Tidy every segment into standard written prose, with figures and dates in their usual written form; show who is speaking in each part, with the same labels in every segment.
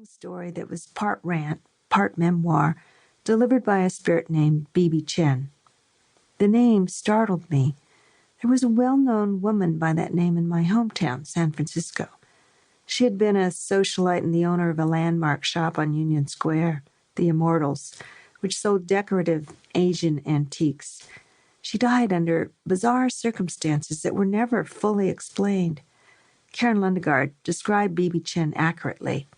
Speaker 1: story that was part rant, part memoir, delivered by a spirit named Bibi Chen. The name startled me. There was a well-known woman by that name in my hometown, San Francisco. She had been a socialite and the owner of a landmark shop on Union Square, the Immortals, which sold decorative Asian antiques. She died under bizarre circumstances that were never fully explained. Karen Lundegaard described Bibi Chen accurately.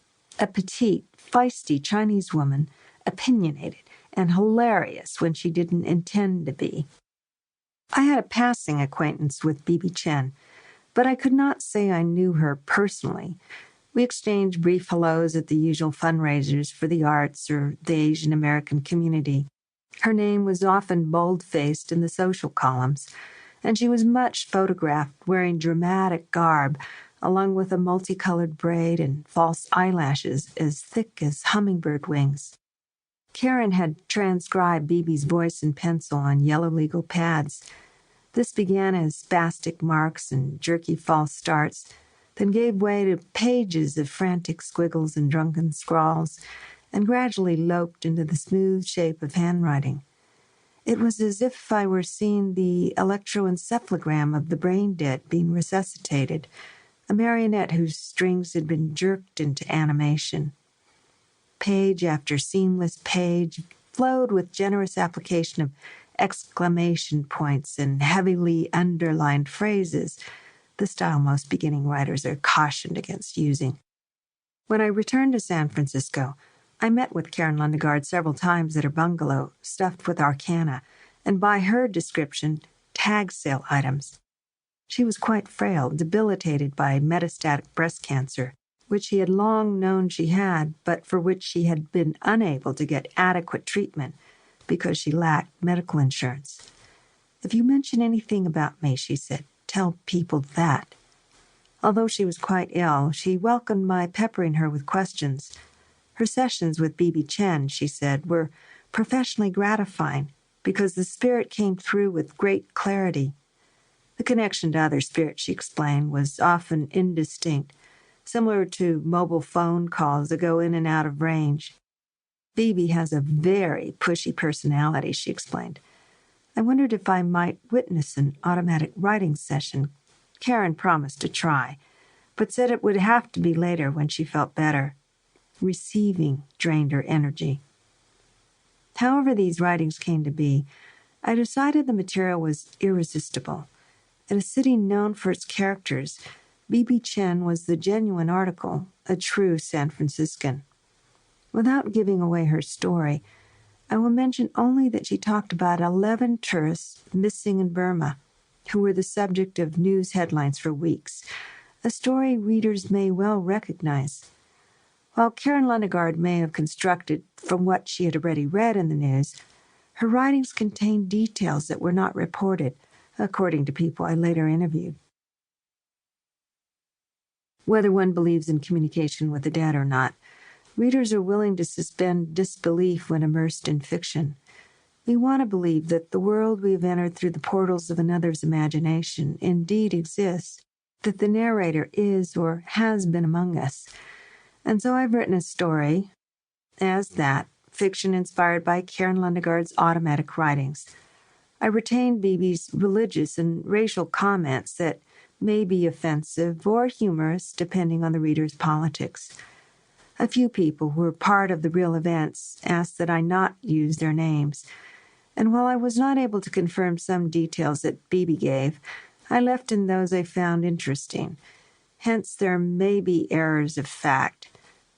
Speaker 1: A petite, feisty Chinese woman, opinionated and hilarious when she didn't intend to be. I had a passing acquaintance with Bibi Chen, but I could not say I knew her personally. We exchanged brief hellos at the usual fundraisers for the arts or the Asian American community. Her name was often bold-faced in the social columns, and she was much photographed wearing dramatic garb, along with a multicolored braid and false eyelashes as thick as hummingbird wings. Karen had transcribed Bibi's voice in pencil on yellow legal pads. This began as spastic marks and jerky false starts, then gave way to pages of frantic squiggles and drunken scrawls, and gradually loped into the smooth shape of handwriting. It was as if I were seeing the electroencephalogram of the brain dead being resuscitated, a marionette whose strings had been jerked into animation. Page after seamless page flowed with generous application of exclamation points and heavily underlined phrases, the style most beginning writers are cautioned against using. When I returned to San Francisco, I met with Karen Lundegaard several times at her bungalow, stuffed with arcana, and by her description, tag sale items. She was quite frail, debilitated by metastatic breast cancer, which he had long known she had, but for which she had been unable to get adequate treatment because she lacked medical insurance. "If you mention anything about me," she said, "tell people that." Although she was quite ill, she welcomed my peppering her with questions. Her sessions with Bibi Chen, she said, were professionally gratifying because the spirit came through with great clarity. The connection to other spirits, she explained, was often indistinct, similar to mobile phone calls that go in and out of range. Bibi has a very pushy personality, she explained. I wondered if I might witness an automatic writing session. Karen promised to try, but said it would have to be later when she felt better. Receiving drained her energy. However these writings came to be, I decided the material was irresistible. In a city known for its characters, Bibi Chen was the genuine article, a true San Franciscan. Without giving away her story, I will mention only that she talked about 11 tourists missing in Burma, who were the subject of news headlines for weeks, a story readers may well recognize. While Karen Lundegaard may have constructed from what she had already read in the news, her writings contained details that were not reported, according to people I later interviewed. Whether one believes in communication with the dead or not, readers are willing to suspend disbelief when immersed in fiction. We want to believe that the world we have entered through the portals of another's imagination indeed exists, that the narrator is or has been among us. And so I've written a story as that, fiction inspired by Karen Lundegaard's automatic writings. I retained Bibi's religious and racial comments that may be offensive or humorous depending on the reader's politics. A few people who were part of the real events asked that I not use their names, and while I was not able to confirm some details that Bibi gave, I left in those I found interesting. Hence there may be errors of fact.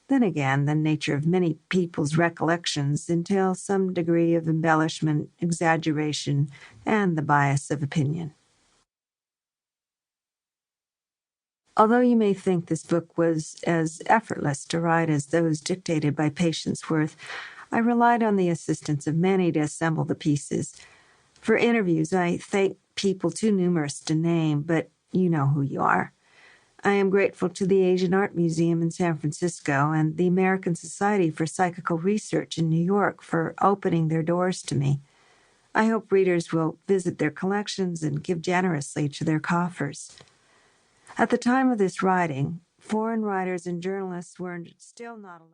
Speaker 1: Then again, the nature of many people's recollections entail some degree of embellishment, exaggeration, and the bias of opinion. Although you may think this book was as effortless to write as those dictated by Patience Worth, I relied on the assistance of many to assemble the pieces. For interviews, I thanked people too numerous to name, but you know who you are. I am grateful to the Asian Art Museum in San Francisco and the American Society for Psychical Research in New York for opening their doors to me. I hope readers will visit their collections and give generously to their coffers. At the time of this writing, foreign writers and journalists were still not allowed.